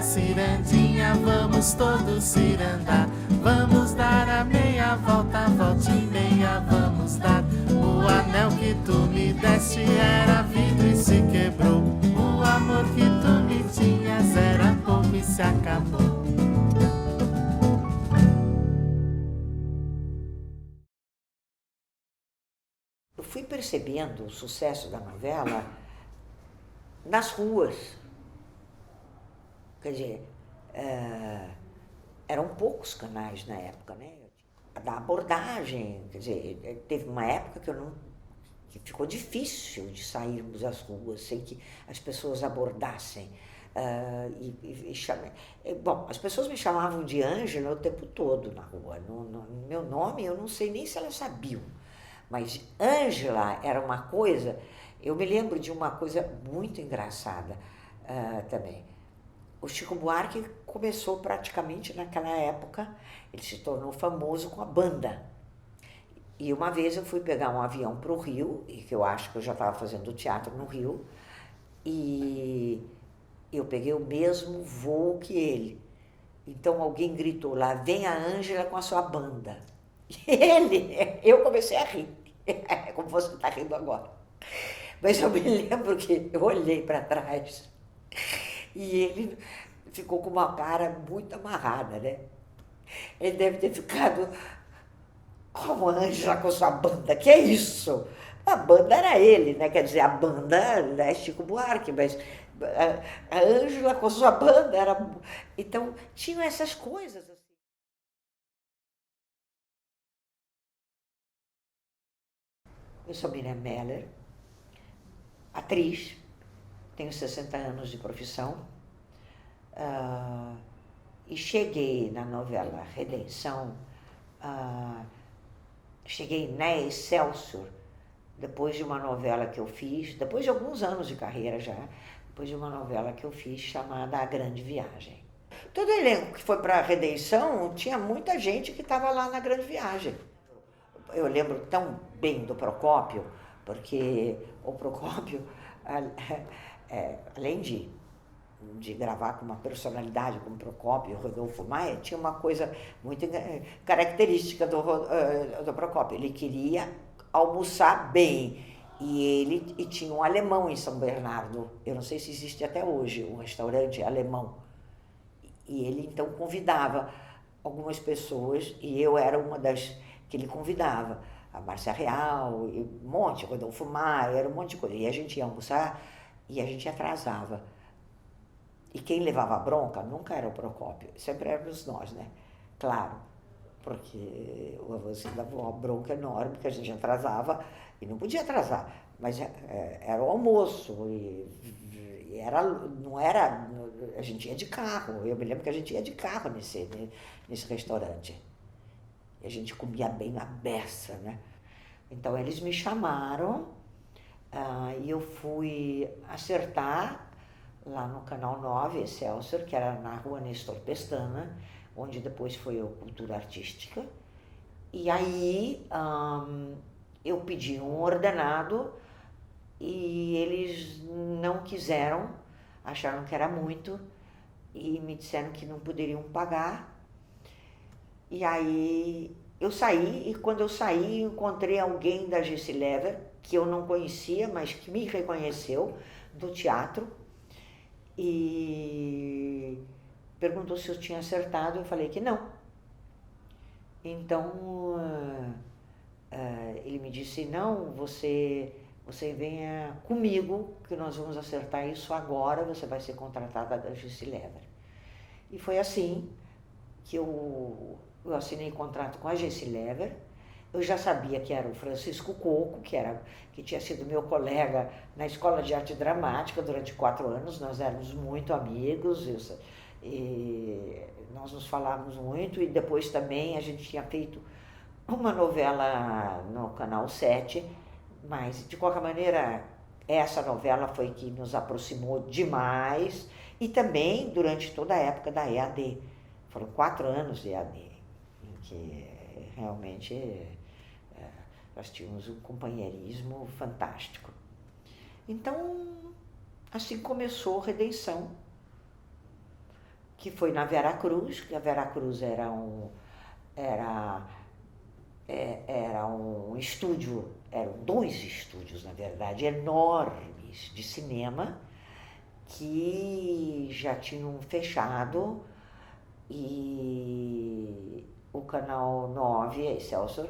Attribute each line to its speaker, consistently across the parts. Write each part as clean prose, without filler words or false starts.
Speaker 1: pra Cirandinha, vamos todos cirandar. Vamos dar a meia volta, volta e meia vamos dar. O anel que tu me deste era vidro e se quebrou. O amor que tu me tinhas era pouco e se acabou.
Speaker 2: Eu fui percebendo o sucesso da novela nas ruas. Quer dizer, eram poucos canais na época, né? Da abordagem, quer dizer, teve uma época que ficou difícil de sairmos às ruas sem que as pessoas abordassem. Bom, as pessoas me chamavam de Ângela o tempo todo na rua. Meu nome, eu não sei nem se elas sabiam. Mas Ângela era uma coisa... Eu me lembro de uma coisa muito engraçada também. O Chico Buarque começou praticamente naquela época, ele se tornou famoso com a banda. E uma vez eu fui pegar um avião para o Rio, e que eu acho que eu já estava fazendo teatro no Rio, e eu peguei o mesmo voo que ele. Então alguém gritou lá, vem a Ângela com a sua banda. Eu comecei a rir, como você está rindo agora. Mas eu me lembro que eu olhei para trás e ele ficou com uma cara muito amarrada, né? Ele deve ter ficado como Ângela com sua banda, que é isso? A banda era ele, né? Quer dizer, a banda é Chico Buarque, mas a Ângela com sua banda era... Então, tinham essas coisas. Eu sou Miriam Meller, atriz, tenho 60 anos de profissão, e cheguei na novela Redenção, cheguei na Excelsior, depois de uma novela que eu fiz, depois de alguns anos de carreira já, depois de uma novela que eu fiz chamada A Grande Viagem. Todo elenco que foi para a Redenção, tinha muita gente que estava lá na Grande Viagem. Eu lembro tão bem do Procópio, porque o Procópio, além de gravar com uma personalidade como Procópio e Rodolfo Maia, tinha uma coisa muito característica do Procópio. Ele queria almoçar bem e tinha um alemão em São Bernardo. Eu não sei se existe até hoje um restaurante alemão. E ele então convidava algumas pessoas e eu era uma das que ele convidava. A Márcia Real, um monte, Rodolfo Maia, era um monte de coisa. E a gente ia almoçar e a gente atrasava. E quem levava a bronca nunca era o Procópio, sempre éramos nós, né? Claro, porque você dava uma bronca enorme, que a gente atrasava e não podia atrasar, mas era o almoço e não era, a gente ia de carro. Eu me lembro que a gente ia de carro nesse restaurante. E a gente comia bem a beça, né? Então eles me chamaram e eu fui acertar lá no Canal 9, Excelsior, que era na rua Nestor Pestana, onde depois foi a Cultura Artística. E aí eu pedi um ordenado e eles não quiseram, acharam que era muito e me disseram que não poderiam pagar. E aí eu saí, e quando eu saí encontrei alguém da Gessi Lever, que eu não conhecia, mas que me reconheceu do teatro, e perguntou se eu tinha acertado. Eu falei que não. Então ele me disse, não, você venha comigo que nós vamos acertar isso agora, você vai ser contratada da Gessi Lever. E foi assim que eu assinei contrato com a Gessi Lever. Eu já sabia que era o Francisco Coco, que tinha sido meu colega na Escola de Arte Dramática durante 4 anos. Nós éramos muito amigos e nós nos falávamos muito. E depois também a gente tinha feito uma novela no Canal 7, mas de qualquer maneira essa novela foi que nos aproximou demais. E também durante toda a época da EAD. Foram 4 anos de EAD, em que realmente nós tínhamos um companheirismo fantástico. Então, assim começou Redenção. que foi na Veracruz, que a Veracruz era um estúdio, eram 2 estúdios, na verdade, enormes de cinema, que já tinham fechado e o Canal 9, Excelsior,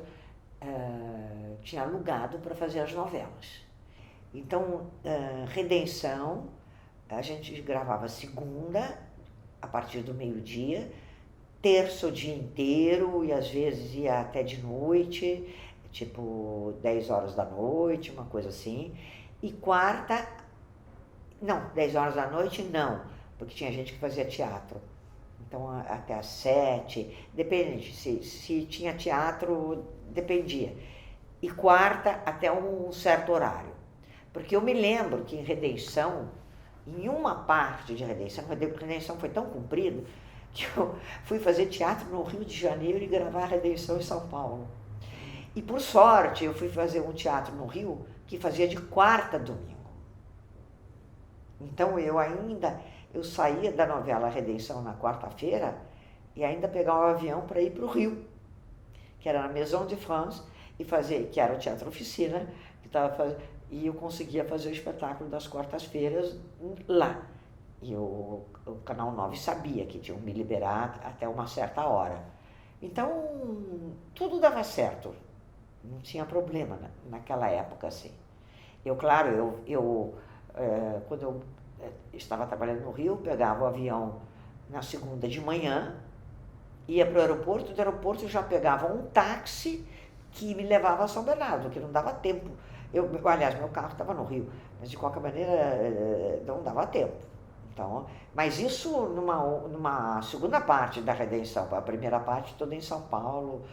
Speaker 2: tinha alugado para fazer as novelas. Então, Redenção, a gente gravava segunda, a partir do meio-dia, terça o dia inteiro e às vezes ia até de noite, tipo 10 horas da noite, uma coisa assim. E quarta, não, 10 horas da noite não, porque tinha gente que fazia teatro. Então até às 7, depende, se tinha teatro, dependia. E quarta até um certo horário. Porque eu me lembro que em Redenção, em uma parte de Redenção foi tão comprido que eu fui fazer teatro no Rio de Janeiro e gravar Redenção em São Paulo. E por sorte eu fui fazer um teatro no Rio que fazia de quarta a domingo. Então eu saía da novela Redenção na quarta-feira e ainda pegava um avião para ir para o Rio, que era na Maison de France, que era o Teatro Oficina, e eu conseguia fazer o espetáculo das quartas-feiras lá. E o Canal 9 sabia que tinham me liberar até uma certa hora. Então, tudo dava certo. Não tinha problema naquela época, assim. Quando eu estava trabalhando no Rio, pegava o avião na segunda de manhã, ia para o aeroporto, do aeroporto eu já pegava um táxi que me levava a São Bernardo, que não dava tempo. Aliás, meu carro estava no Rio, mas de qualquer maneira não dava tempo. Então, mas isso numa segunda parte da Redenção, a primeira parte toda em São Paulo,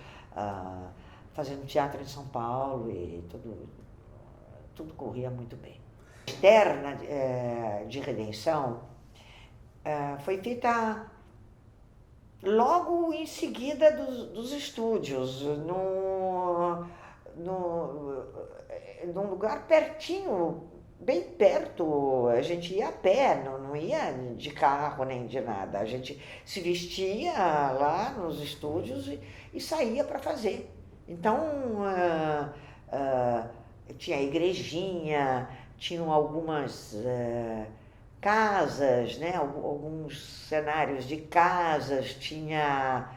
Speaker 2: fazendo teatro em São Paulo e tudo corria muito bem. A externa de Redenção foi feita logo em seguida dos estúdios, num lugar pertinho, bem perto. A gente ia a pé, não ia de carro nem de nada. A gente se vestia lá nos estúdios e saía para fazer. Então, tinha a igrejinha, tinham algumas casas, né? Alguns cenários de casas, tinha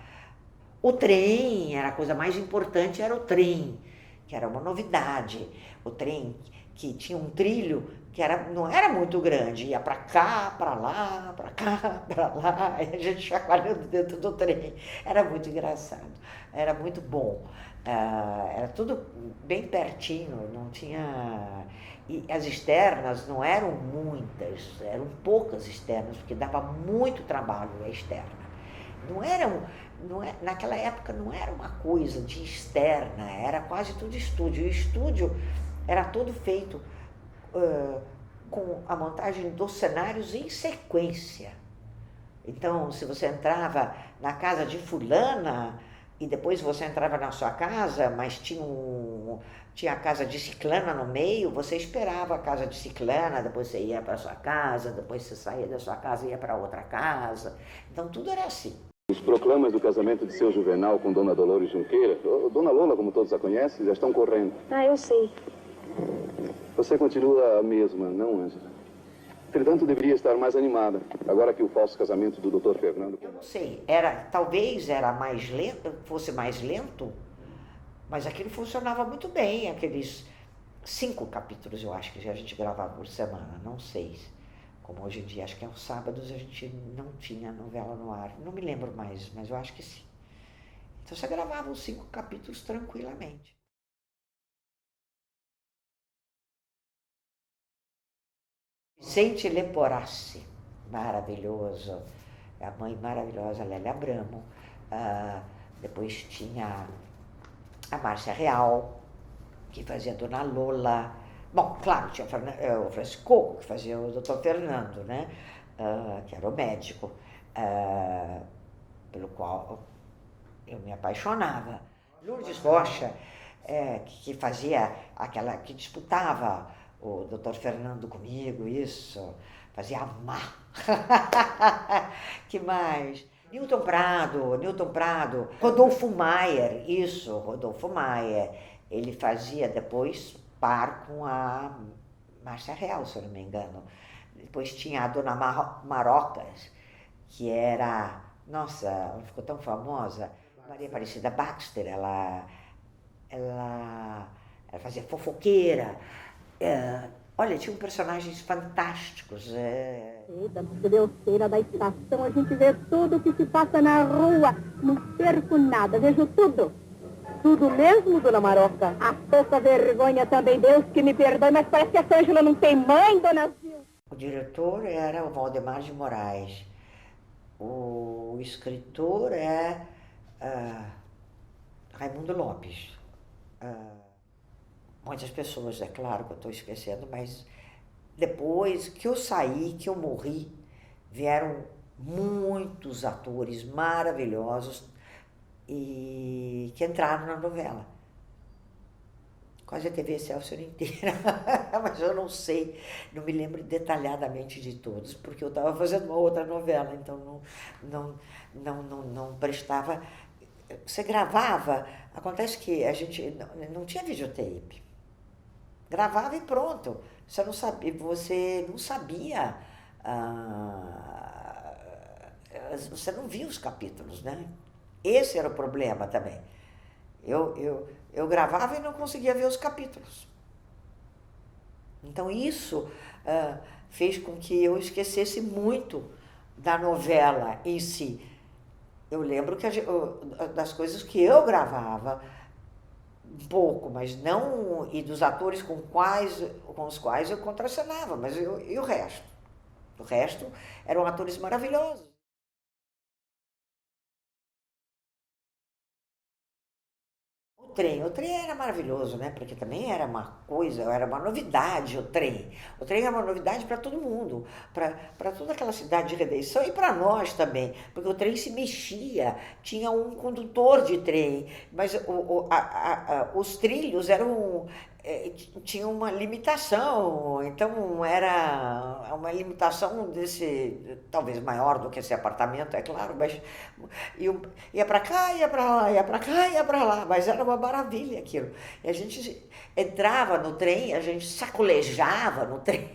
Speaker 2: o trem, era a coisa mais importante, era o trem, que era uma novidade. O trem que tinha um trilho que não era muito grande, ia para cá, para lá, para cá, para lá, e a gente chacoalhando dentro do trem. Era muito engraçado, era muito bom. Era tudo bem pertinho, não tinha... E as externas não eram muitas, eram poucas externas, porque dava muito trabalho a externa. Naquela época não era uma coisa de externa, era quase tudo estúdio. E o estúdio era todo feito com a montagem dos cenários em sequência. Então, se você entrava na casa de fulana e depois você entrava na sua casa, mas tinha a casa de ciclana no meio, você esperava a casa de ciclana, depois você ia para a sua casa, depois você saía da sua casa e ia para outra casa. Então, tudo era assim.
Speaker 3: Os proclamas do casamento de seu Juvenal com Dona Dolores Junqueira, Dona Lola, como todos a conhecem, já estão correndo.
Speaker 4: Eu sei.
Speaker 3: Você continua a mesma, não, Ângela? Entretanto, deveria estar mais animada, agora que o falso casamento do Dr. Fernando...
Speaker 2: Eu não sei, talvez era mais lento, fosse mais lento, mas aquilo funcionava muito bem, aqueles 5 capítulos, eu acho, que a gente gravava por semana, não 6. Como hoje em dia, acho que aos sábados a gente não tinha novela no ar. Não me lembro mais, mas eu acho que sim. Então você gravava os 5 capítulos tranquilamente. Vicente Leporassi, maravilhoso. A mãe maravilhosa, Lélia Abramo. Depois tinha a Márcia Real, que fazia Dona Lola. Bom, claro, tinha o Francisco Coco, que fazia o Dr. Fernando, né? Que era o médico, pelo qual eu me apaixonava. Lourdes Rocha, que fazia que disputava o Dr. Fernando comigo, isso. fazia amar. Que mais? Newton Prado, Rodolfo Maier, isso, Rodolfo Maier. Ele fazia depois par com a Márcia Real, se eu não me engano. Depois tinha a Dona Marocas, que era, nossa, ela ficou tão famosa. Maria Aparecida Baxter, ela fazia fofoqueira. Olha, tinham personagens fantásticos.
Speaker 4: Da Deuseira da estação, a gente vê tudo o que se passa na rua. Não perco nada, vejo tudo. Tudo mesmo, dona Maroca? A pouca vergonha também, Deus que me perdoe, mas parece que essa Ângela não tem mãe, dona Zilda.
Speaker 2: O diretor era o Valdemar de Moraes. O escritor é Raimundo Lopes. Muitas pessoas, é claro que eu estou esquecendo, mas depois que eu saí, que eu morri, vieram muitos atores maravilhosos e que entraram na novela. Quase a TV Excelsior inteira, mas eu não sei, não me lembro detalhadamente de todos, porque eu estava fazendo uma outra novela, então não prestava. Você gravava, acontece que a gente não tinha videotape. Gravava e pronto. Você não sabia, você não via os capítulos, né? Esse era o problema também. Eu gravava e não conseguia ver os capítulos. Então isso fez com que eu esquecesse muito da novela em si. Eu lembro das coisas que eu gravava, um pouco, mas não, e dos atores com os quais eu contracenava, mas e o resto? O resto eram atores maravilhosos. O trem era maravilhoso, né? Porque também era uma coisa, era uma novidade o trem. O trem era uma novidade para todo mundo, para toda aquela cidade de Redenção e para nós também, porque o trem se mexia, tinha um condutor de trem, mas os trilhos tinham uma limitação, então era uma limitação talvez maior do que esse apartamento, é claro, mas ia para cá, ia para lá, ia para cá, ia para lá, mas era uma maravilha aquilo. E a gente entrava no trem, a gente sacolejava no trem,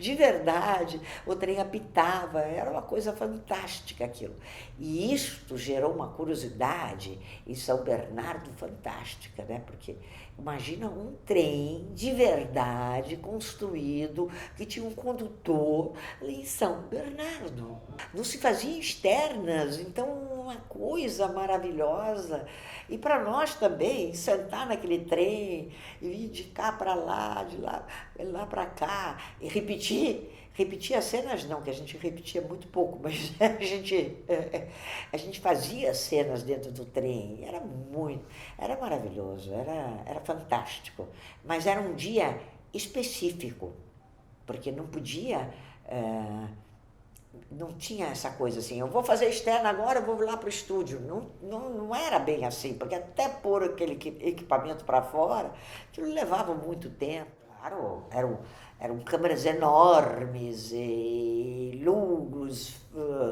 Speaker 2: de verdade, o trem apitava, era uma coisa fantástica aquilo. E isto gerou uma curiosidade em São Bernardo fantástica, né? Porque imagina um trem de verdade construído, que tinha um condutor ali em São Bernardo. Não se fazia externas, então uma coisa maravilhosa. E para nós também, sentar naquele trem e ir de cá para lá, de lá para cá, e repetir as cenas não, que a gente repetia muito pouco, mas a gente fazia cenas dentro do trem, era maravilhoso, era fantástico, mas era um dia específico, porque não podia, não tinha essa coisa assim, eu vou fazer externa agora, eu vou lá para o estúdio, não era bem assim, porque até pôr aquele equipamento para fora, aquilo levava muito tempo, claro, eram câmeras enormes, e luz,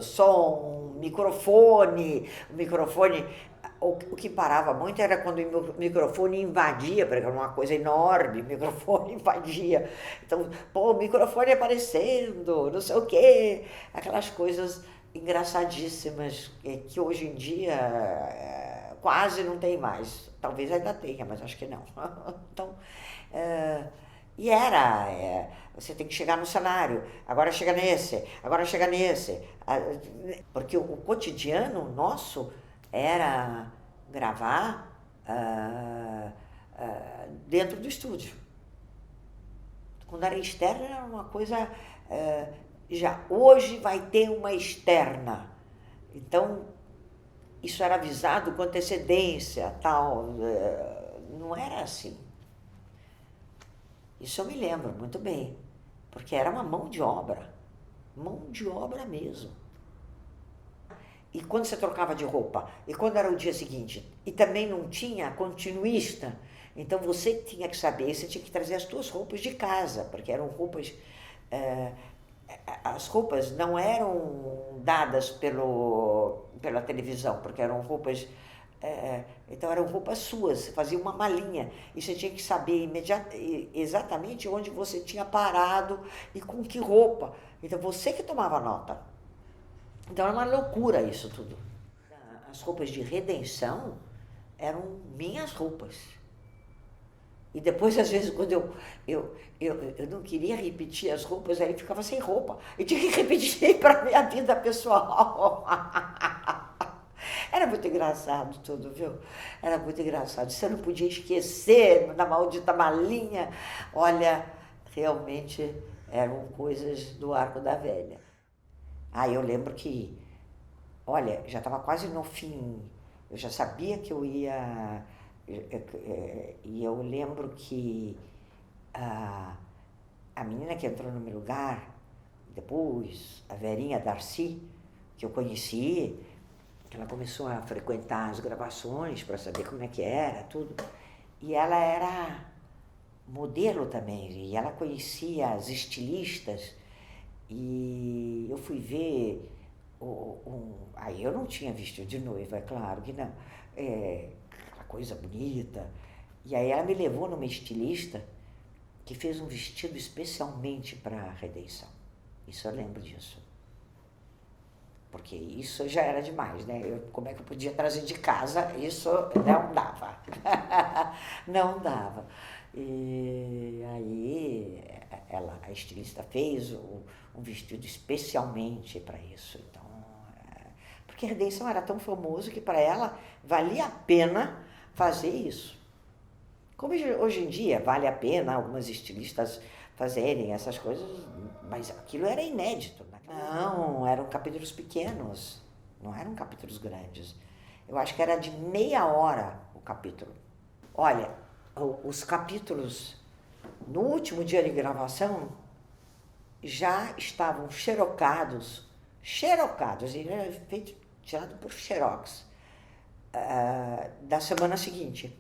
Speaker 2: som, microfone. O que parava muito era quando o microfone invadia, porque era uma coisa enorme, o microfone invadia. Então, o microfone aparecendo, não sei o quê, aquelas coisas engraçadíssimas que hoje em dia quase não tem mais. Talvez ainda tenha, mas acho que não. Então, você tem que chegar no cenário, agora chega nesse. Porque o cotidiano nosso era gravar dentro do estúdio. Quando era externa era uma coisa, já hoje vai ter uma externa. Então, isso era avisado com antecedência, tal, não era assim. Isso eu me lembro muito bem, porque era uma mão de obra mesmo. E quando você trocava de roupa, e quando era o dia seguinte, e também não tinha continuista, então você tinha que saber, você tinha que trazer as suas roupas de casa, porque eram roupas as roupas não eram dadas pela televisão, porque eram roupas... então eram roupas suas, você fazia uma malinha e você tinha que saber exatamente onde você tinha parado e com que roupa. Então você que tomava nota. Então era uma loucura isso tudo. As roupas de redenção eram minhas roupas. E depois, às vezes, quando eu não queria repetir as roupas, aí ficava sem roupa. E tinha que repetir para a minha vida pessoal. Era muito engraçado tudo, viu? Era muito engraçado. Você não podia esquecer da maldita malinha. Olha, realmente eram coisas do Arco da Velha. Eu lembro que, olha, já estava quase no fim. Eu já sabia que eu ia... E eu lembro que a menina que entrou no meu lugar, depois, a Verinha Darcy, que eu conheci, ela começou a frequentar as gravações para saber como é que era, tudo. E ela era modelo também, e ela conhecia as estilistas. E eu fui ver, aí eu não tinha vestido de noiva, é claro que não, aquela coisa bonita. E aí ela me levou numa estilista que fez um vestido especialmente para a Redenção. Isso eu lembro disso. Porque isso já era demais, né? Como é que eu podia trazer de casa? Isso não dava. Não dava. E aí a estilista fez um vestido especialmente para isso. Então, porque a Redenção era tão famoso que para ela valia a pena fazer isso. Como hoje em dia vale a pena algumas estilistas fazerem essas coisas, mas aquilo era inédito. Né? Não, eram capítulos pequenos, não eram capítulos grandes. Eu acho que era de meia hora o capítulo. Olha, os capítulos no último dia de gravação já estavam xerocados, e era tirado por xerox, da semana seguinte.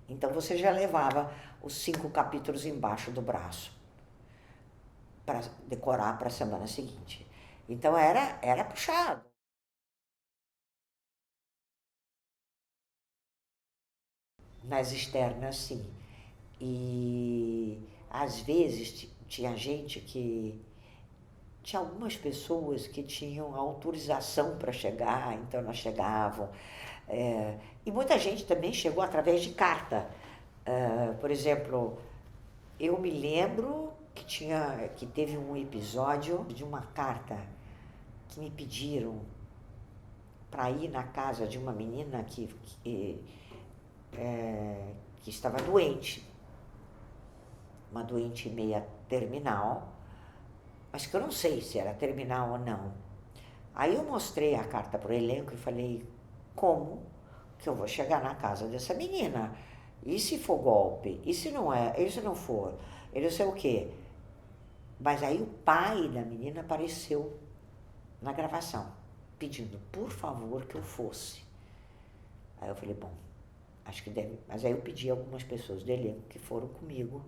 Speaker 2: Então você já levava os 5 capítulos embaixo do braço para decorar para a semana seguinte. Então era puxado. Nas externas, sim. E às vezes tinha gente que... Tinha algumas pessoas que tinham autorização para chegar, então elas chegavam. E muita gente também chegou através de carta. Por exemplo, eu me lembro que teve um episódio de uma carta que me pediram para ir na casa de uma menina que estava doente, uma doente meia terminal, mas que eu não sei se era terminal ou não. Aí eu mostrei a carta para o elenco e falei, como que eu vou chegar na casa dessa menina? E se for golpe? E se não é? E se não for? Eu não sei o quê. Mas aí o pai da menina apareceu na gravação, pedindo, por favor, que eu fosse. Aí eu falei, bom, acho que deve... Mas aí eu pedi a algumas pessoas do elenco que foram comigo.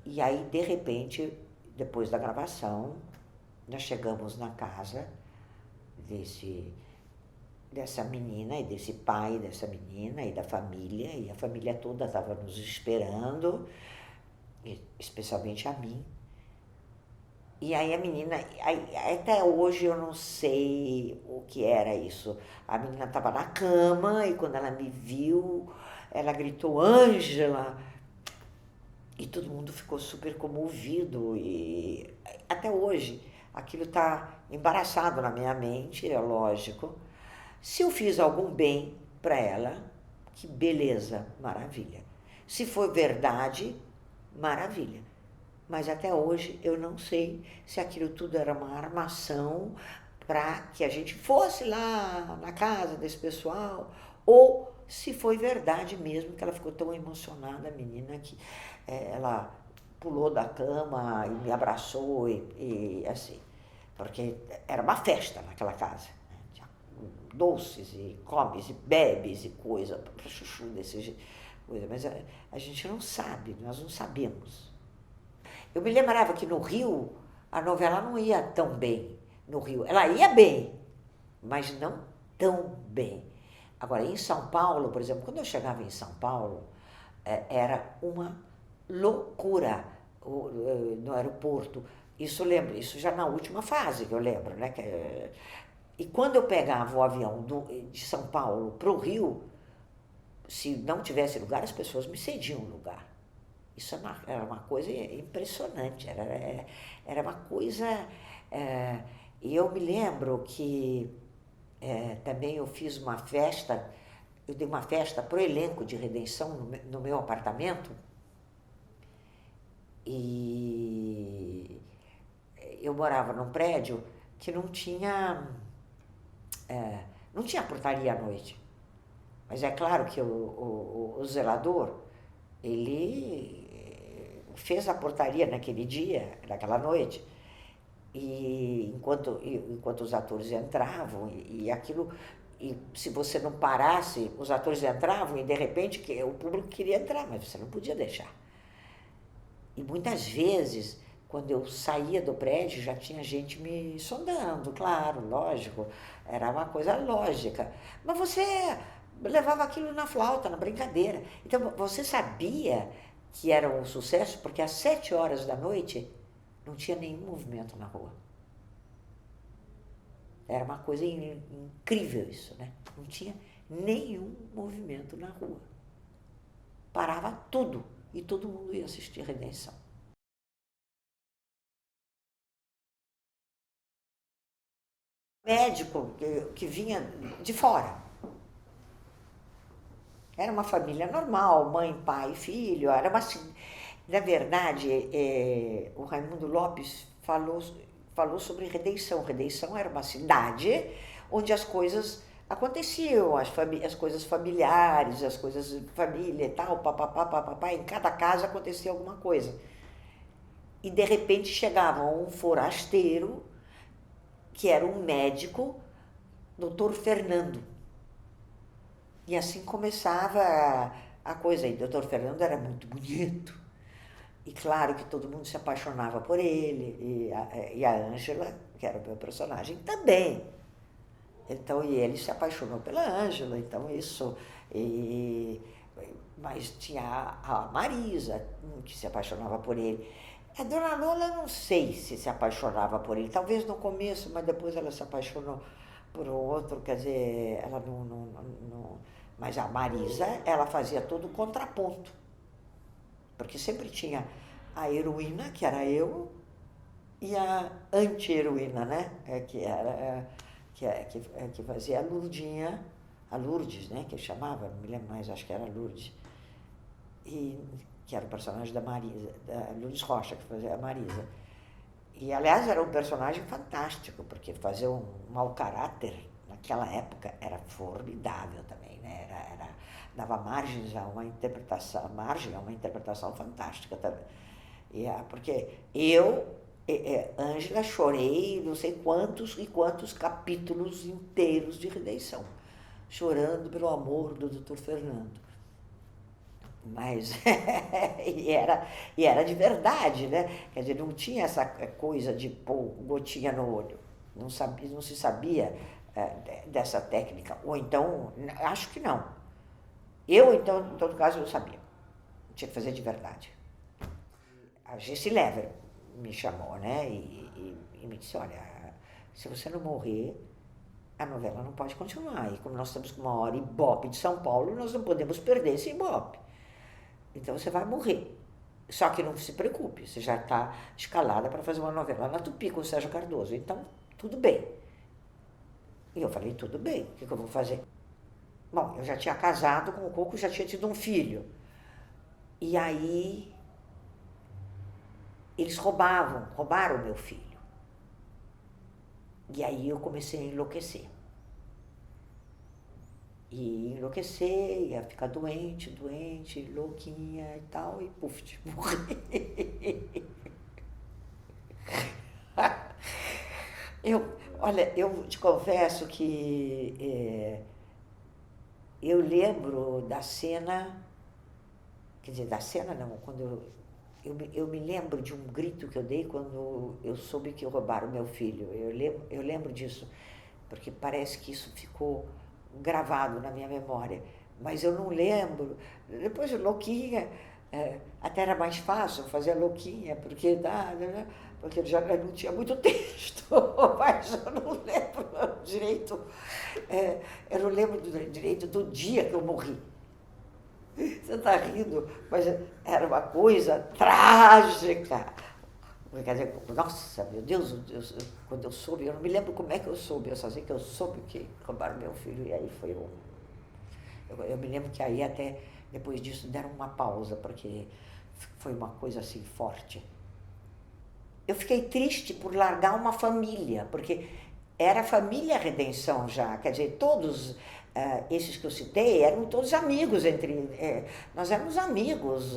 Speaker 2: E aí, de repente, depois da gravação, nós chegamos na casa dessa menina e desse pai dessa menina e da família, e a família toda estava nos esperando, especialmente a mim. E aí a menina, até hoje eu não sei o que era isso. A menina estava na cama e quando ela me viu, ela gritou, Ângela! E todo mundo ficou super comovido. E até hoje aquilo está embaraçado na minha mente, é lógico. Se eu fiz algum bem para ela, que beleza, maravilha. Se for verdade, maravilha. Mas até hoje eu não sei se aquilo tudo era uma armação para que a gente fosse lá na casa desse pessoal, ou se foi verdade mesmo, que ela ficou tão emocionada, a menina, que ela pulou da cama e me abraçou e assim, porque era uma festa naquela casa. Né? Tinha doces e comes e bebes e coisa, para chuchu desse jeito, mas a gente não sabe, nós não sabemos. Eu me lembrava que no Rio, a novela não ia tão bem. No Rio, ela ia bem, mas não tão bem. Agora, em São Paulo, por exemplo, quando eu chegava em São Paulo, era uma loucura no aeroporto. Isso eu lembro, isso já na última fase que eu lembro, né? E quando eu pegava o avião de São Paulo para o Rio, se não tivesse lugar, as pessoas me cediam lugar. Isso era uma coisa impressionante, era uma coisa... E eu me lembro que também eu fiz uma festa, eu dei uma festa para o elenco de Redenção no meu apartamento, e eu morava num prédio que não tinha portaria à noite. Mas é claro que o zelador, ele fez a portaria naquele dia, naquela noite, e enquanto os atores entravam, e aquilo, e se você não parasse, os atores entravam e de repente o público queria entrar, mas você não podia deixar. E muitas vezes, quando eu saía do prédio, já tinha gente me sondando, claro, lógico, era uma coisa lógica. Mas você levava aquilo na flauta, na brincadeira. Então, você sabia que era um sucesso, porque às 7 horas da noite não tinha nenhum movimento na rua. Era uma coisa incrível isso, né? Não tinha nenhum movimento na rua. Parava tudo e todo mundo ia assistir Redenção. Médico que vinha de fora. Era uma família normal, mãe, pai, filho. Era uma... Na verdade, o Raimundo Lopes falou sobre Redenção. Redenção era uma cidade onde as coisas aconteciam, as coisas familiares, as coisas de família e tal, papapá, em cada casa acontecia alguma coisa. E de repente chegava um forasteiro, que era um médico, Dr. Fernando. E assim começava a coisa. E Dr. Fernando era muito bonito. E claro que todo mundo se apaixonava por ele. E a Ângela, que era o meu personagem, também. Então, e ele se apaixonou pela Ângela. Então, isso... Mas tinha a Marisa, que se apaixonava por ele. A Dona Lola, não sei se apaixonava por ele. Talvez no começo, mas depois ela se apaixonou por um outro. Quer dizer, ela não... Mas a Marisa, ela fazia todo o contraponto. Porque sempre tinha a heroína, que era eu, e a anti-heroína, né? Que fazia a Lurdinha, a Lourdes, né? Que eu chamava, não me lembro mais, acho que era Lourdes. E que era o personagem da Marisa, da Lourdes Rocha, que fazia a Marisa. E, aliás, era um personagem fantástico, porque fazer um mau caráter, naquela época, era formidável também, né? Dava margem a uma interpretação fantástica também. Porque eu, Ângela, chorei não sei quantos e quantos capítulos inteiros de Redenção, chorando pelo amor do Dr. Fernando. Mas e era de verdade, né? Quer dizer, não tinha essa coisa de pôr gotinha no olho. Não se sabia dessa técnica. Ou então, acho que não. Eu, então, em todo caso, eu sabia. Tinha que fazer de verdade. A Gessi Lever me chamou, né? E me disse, olha, se você não morrer, a novela não pode continuar. E como nós estamos com uma hora Ibope de São Paulo, nós não podemos perder esse Ibope. Então você vai morrer. Só que não se preocupe, você já está escalada para fazer uma novela na Tupi com o Sérgio Cardoso. Então, tudo bem. E eu falei, tudo bem, o que eu vou fazer? Bom, eu já tinha casado com o Coco, já tinha tido um filho. E aí, eles roubaram o meu filho. E aí eu comecei a enlouquecer. E enlouquecer, ia ficar doente, louquinha e tal, e puf, morri. Eu te confesso que eu lembro da cena, quer dizer, da cena não, quando eu me lembro de um grito que eu dei quando eu soube que roubaram meu filho. Eu lembro disso, porque parece que isso ficou gravado na minha memória. Mas eu não lembro. Depois, louquinha, até era mais fácil fazer louquinha, porque já não tinha muito texto, mas eu não lembro direito. Eu não lembro direito do dia que eu morri. Você está rindo, mas era uma coisa trágica. Quer dizer, nossa, meu Deus, quando eu soube, eu não me lembro como é que eu soube, eu só sei que eu soube que roubaram meu filho, e aí foi eu me lembro que aí até depois disso deram uma pausa, porque foi uma coisa assim forte. Eu fiquei triste por largar uma família, porque era a família Redenção já, quer dizer, todos esses que eu citei eram todos amigos, nós éramos amigos,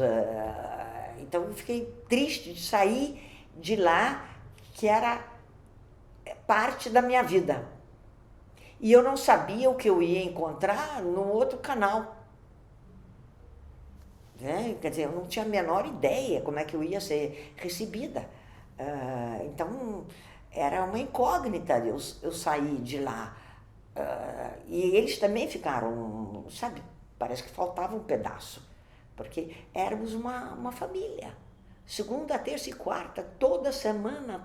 Speaker 2: então eu fiquei triste de sair de lá, que era parte da minha vida. E eu não sabia o que eu ia encontrar no outro canal. Quer dizer, eu não tinha a menor ideia como é que eu ia ser recebida. Então, era uma incógnita eu sair de lá. E eles também ficaram, sabe, parece que faltava um pedaço. Porque éramos uma família. Segunda, terça e quarta, toda semana.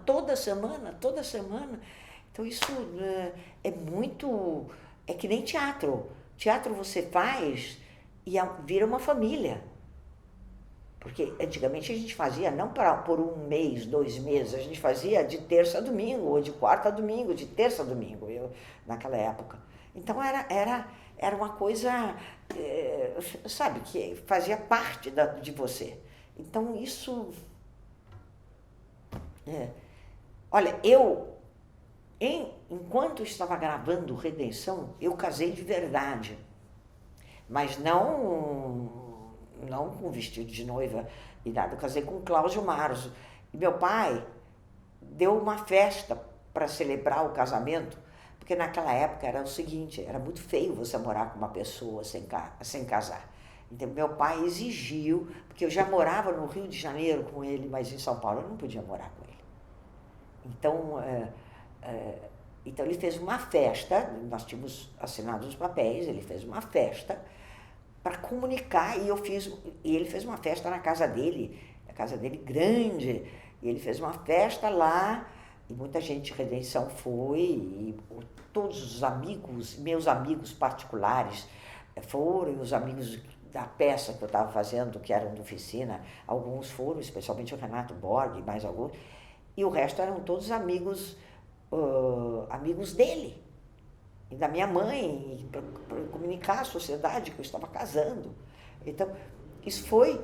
Speaker 2: Então isso é muito... É que nem teatro. Teatro você faz e vira uma família. Porque antigamente a gente fazia não por um mês, 2 meses, a gente fazia de terça a domingo, ou de quarta a domingo, de terça a domingo, naquela época. Então era uma coisa, sabe, que fazia parte de você. Então isso... Olha, enquanto eu estava gravando Redenção, eu casei de verdade. Mas não com vestido de noiva e nada. Eu casei com o Cláudio Marzo. E meu pai deu uma festa para celebrar o casamento, porque naquela época era o seguinte, era muito feio você morar com uma pessoa sem casar. Então meu pai exigiu, porque eu já morava no Rio de Janeiro com ele, mas em São Paulo eu não podia morar com ele. Então ele fez uma festa, nós tínhamos assinado os papéis, ele fez uma festa para comunicar, e ele fez uma festa na casa dele, a casa dele grande, e ele fez uma festa lá, e muita gente de Redenção foi, e todos os amigos, meus amigos particulares foram, os amigos da peça que eu estava fazendo, que eram de oficina, alguns foram, especialmente o Renato Borg, mais alguns, e o resto eram todos amigos dele. E da minha mãe, para comunicar à sociedade que eu estava casando. Então, isso foi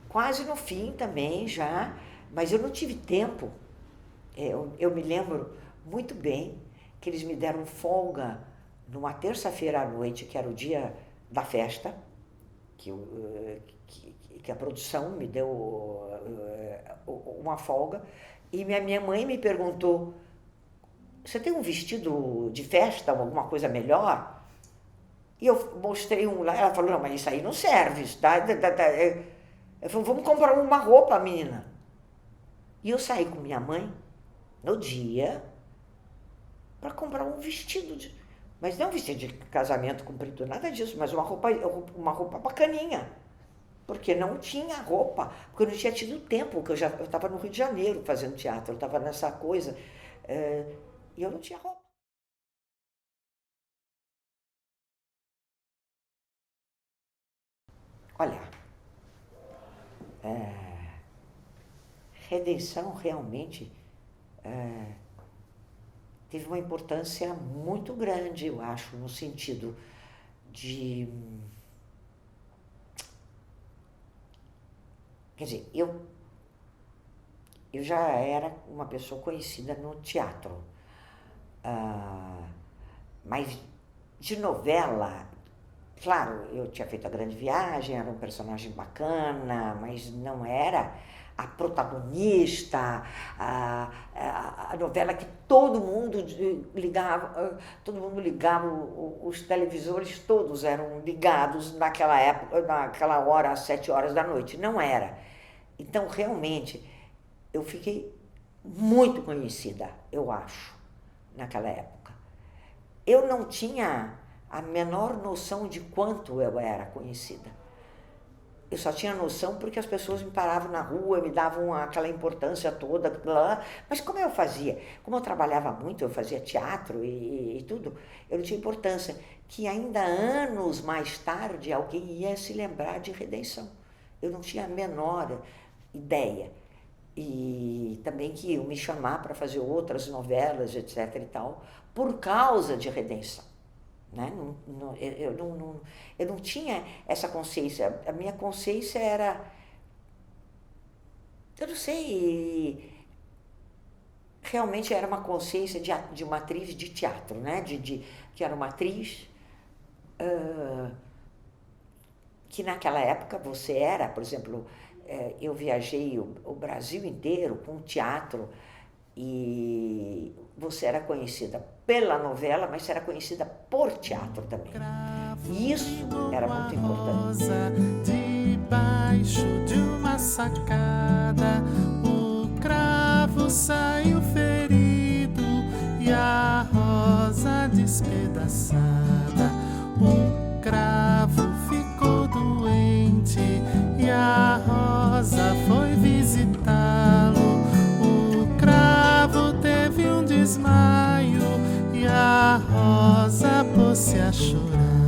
Speaker 2: quase no fim também já, mas eu não tive tempo. Eu me lembro muito bem que eles me deram folga numa terça-feira à noite, que era o dia da festa, que a produção me deu uma folga, e minha mãe me perguntou: você tem um vestido de festa, alguma coisa melhor? E eu mostrei um lá, ela falou: não, mas isso aí não serve. Eu falei: vamos comprar uma roupa, menina. E eu saí com minha mãe, no dia, para comprar um vestido, mas não um vestido de casamento comprido, nada disso, mas uma roupa bacaninha. Porque não tinha roupa, porque eu não tinha tido tempo, porque eu estava no Rio de Janeiro fazendo teatro, eu estava nessa coisa... E eu não tinha roupa. Olha, Redenção realmente teve uma importância muito grande, eu acho, no sentido de... Quer dizer, eu já era uma pessoa conhecida no teatro. Mas de novela, claro, eu tinha feito A Grande Viagem, era um personagem bacana, mas não era a protagonista, a novela que todo mundo ligava, os televisores todos eram ligados naquela época, naquela hora, às 7 horas da noite. Não era. Então, realmente, eu fiquei muito conhecida, eu acho, naquela época. Eu não tinha a menor noção de quanto eu era conhecida. Eu só tinha noção porque as pessoas me paravam na rua, me davam aquela importância toda, mas como eu fazia? Como eu trabalhava muito, eu fazia teatro e tudo, eu não tinha importância. Que ainda anos mais tarde alguém ia se lembrar de Redenção. Eu não tinha a menor ideia. E também que iam me chamar para fazer outras novelas, etc. e tal, por causa de Redenção. Né? Eu não tinha essa consciência. A minha consciência era, eu não sei, realmente era uma consciência de uma atriz de teatro, né? Que era uma atriz que naquela época você era, por exemplo, eu viajei o Brasil inteiro com teatro e você era conhecida pela novela, mas você era conhecida por teatro também. E isso era muito importante.
Speaker 1: Debaixo de uma sacada, o cravo saiu ferido e a rosa despedaçada. O cravo ficou doente e a rosa foi visitá-lo. Teve um desmaio e a rosa pôs-se a chorar.